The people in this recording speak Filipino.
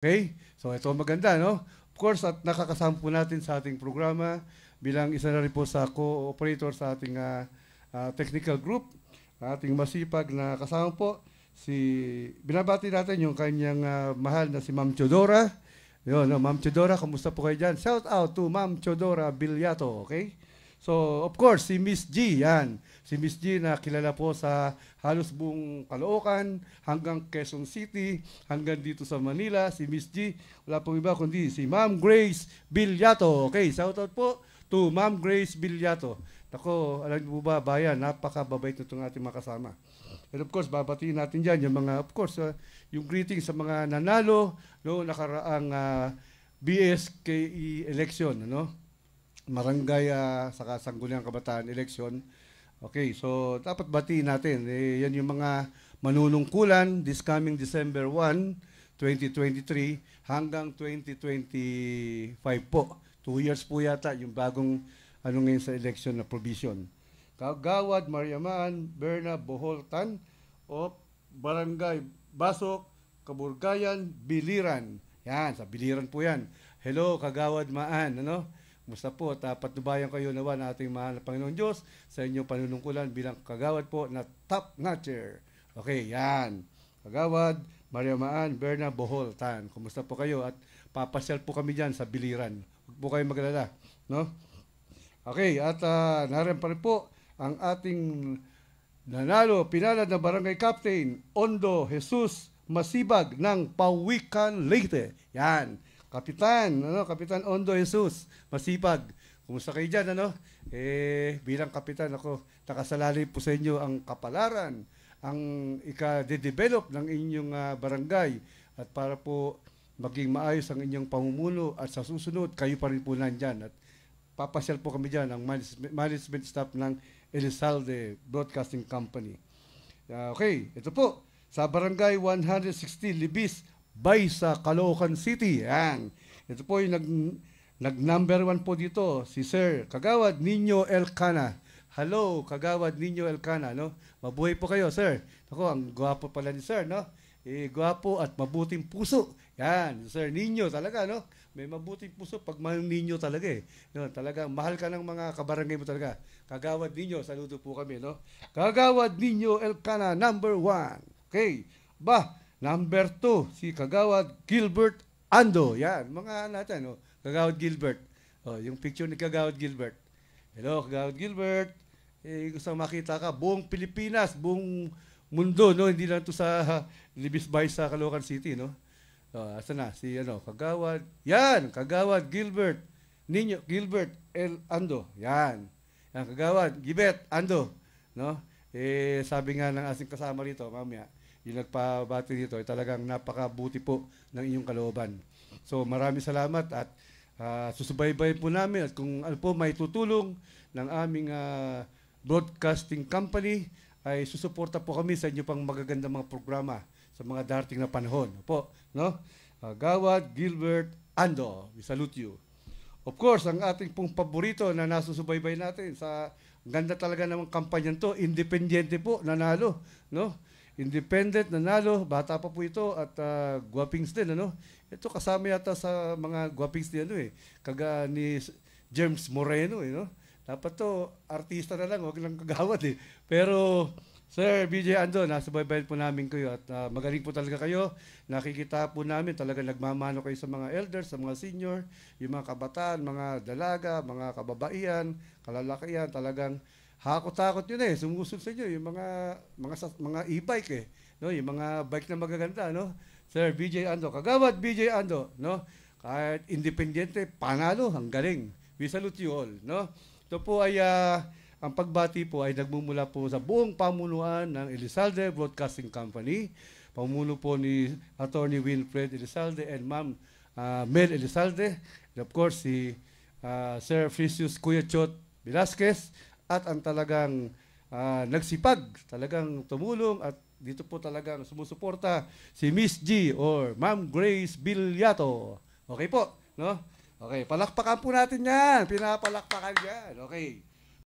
Okay? So ito maganda, no? Of course, at nakakasama po natin sa ating programa bilang isa na rin po sa co-operator sa ating technical group, ating masipag na kasama po, binabati natin yung kanyang mahal na si Ma'am Chodora. Yun, no, Ma'am Chodora, kamusta po kayo dyan? Shout out to Ma'am Chodora Bilyato, okay? So, of course, si Miss G, yan. Si Miss G na kilala po sa halos buong Caloocan, hanggang Quezon City, hanggang dito sa Manila. Si Miss G, wala pong iba kundi si Ma'am Grace Bilyato. Okay, shout out po to Ma'am Grace Bilyato. Ako, alam niyo ba, bayan, napakababait na itong ating mga kasama. And of course, babatiin natin dyan yung mga, of course, yung greetings sa mga nanalo no, nakaraang BSKE election, ano? Barangay sa Sangguniang Kabataan election. Okay, so dapat batiin natin. Yan yung mga manunungkulan this coming December 1, 2023 hanggang 2025 po. 2 years po yata yung bagong ngayon sa election na provision. Kagawad, Mariaman, Berna, Boholtan, o Barangay Basok, Kaburgayan, Biliran. Yan, sa Biliran po yan. Hello, Kagawad Maan, ano? Musta po at patnubayan kayo nawa na ating mahal na Panginoon Diyos sa inyong panunungkulan bilang kagawad po na top notcher. Okay, yan. Kagawad, Maria Maan, Berna, Bohol, Tan. Kumusta po kayo? At papasyal po kami dyan sa Biliran. Huwag po kayo magalala. No? Okay, at narin pa rin po ang ating nanalo, pinalad na barangay captain, Ondo Jesus Masibag ng Pawikan Leyte. Yan. Kapitan, Kapitan Ondo Jesus, masipag. Kumusta kayo dyan, ano? Bilang kapitan ako, nakasalalay po sa inyo ang kapalaran, ang ika-develop ng inyong barangay at para po maging maayos ang inyong pamumuno at sa susunod, kayo pa rin po nandyan. At papasyal po kami dyan, ang management staff ng Elizalde Broadcasting Company. Okay, ito po, sa barangay 160 Libis, by sa Caloocan City. Yan. Ito po yung nag-number 1 po dito, si Sir Kagawad Nino Elcana. Hello, Kagawad Nino Elcana, no? Mabuhay po kayo, Sir. Ako, ang gwapo pala ni Sir, no? Gwapo at mabuting puso. Yan, Sir Nino talaga, no? May mabuting puso pag mahal Nino talaga eh. No, talaga, mahal ka ng mga kabarangay mo talaga. Kagawad Nino, saludo po kami, no? Kagawad Nino Elcana, number 1. Okay. Number 2, si Kagawad Gilbert Ando. Yan, mga natin, Kagawad Gilbert. Yung picture ni Kagawad Gilbert. Hello, Kagawad Gilbert. Gusto makita ka, buong Pilipinas, buong mundo, no? Hindi lang to sa Libis Bay sa Caloocan City, no? Asa na? Si, Kagawad. Yan, Kagawad Gilbert. Gilbert L. Ando. Yan. Yan, Kagawad Gilbert Ando. No? Sabi nga ng asing kasama rito, mamaya, yung nagpabati dito ay talagang napakabuti po ng inyong kalooban. So maraming salamat at susubaybay po namin at kung ano po may tutulong ng aming broadcasting company ay susuporta po kami sa inyo pang magagandang mga programa sa mga darating na panahon. Po, no? Gawad Gilbert Ando, we salute you. Of course, ang ating pong paborito na nasusubaybay natin sa ganda talaga ng kampanyan to, independyente po, nanalo, no? Independent, nanalo, bata pa po ito at guwapings din, ano? Ito kasama yata sa mga guwapings din, kaga ni James Moreno, no? Dapat to, artista na lang, wag lang kagawad, Pero, Sir BJ Ando, nasubaybayan po namin kayo at magaling po talaga kayo. Nakikita po namin, talaga nagmamano kayo sa mga elders, sa mga senior, yung mga kabataan, mga dalaga, mga kababaihan, kalalakihan, talagang hakot-hakot yun sumusunod sa inyo yung mga e-bike no, yung mga bike na magaganda, no? Sir BJ Ando, Kagawad BJ Ando, no? Kahit independyente, panalo, ang galing. We salute you all, no? Ito po ay ang pagbati po ay nagmumula po sa buong pamunuan ng Elizalde Broadcasting Company. Pamuno po ni Attorney Wilfred Elizalde and Ma'am Mel Elizalde. And of course, si Sir Frisius Kuya Chot Velasquez. At ang talagang nagsipag, talagang tumulong at dito po talagang sumusuporta si Miss G or Ma'am Grace Bilyato. Okay po, no? Okay, palakpakan po natin yan. Pinapalakpakan yan. Okay.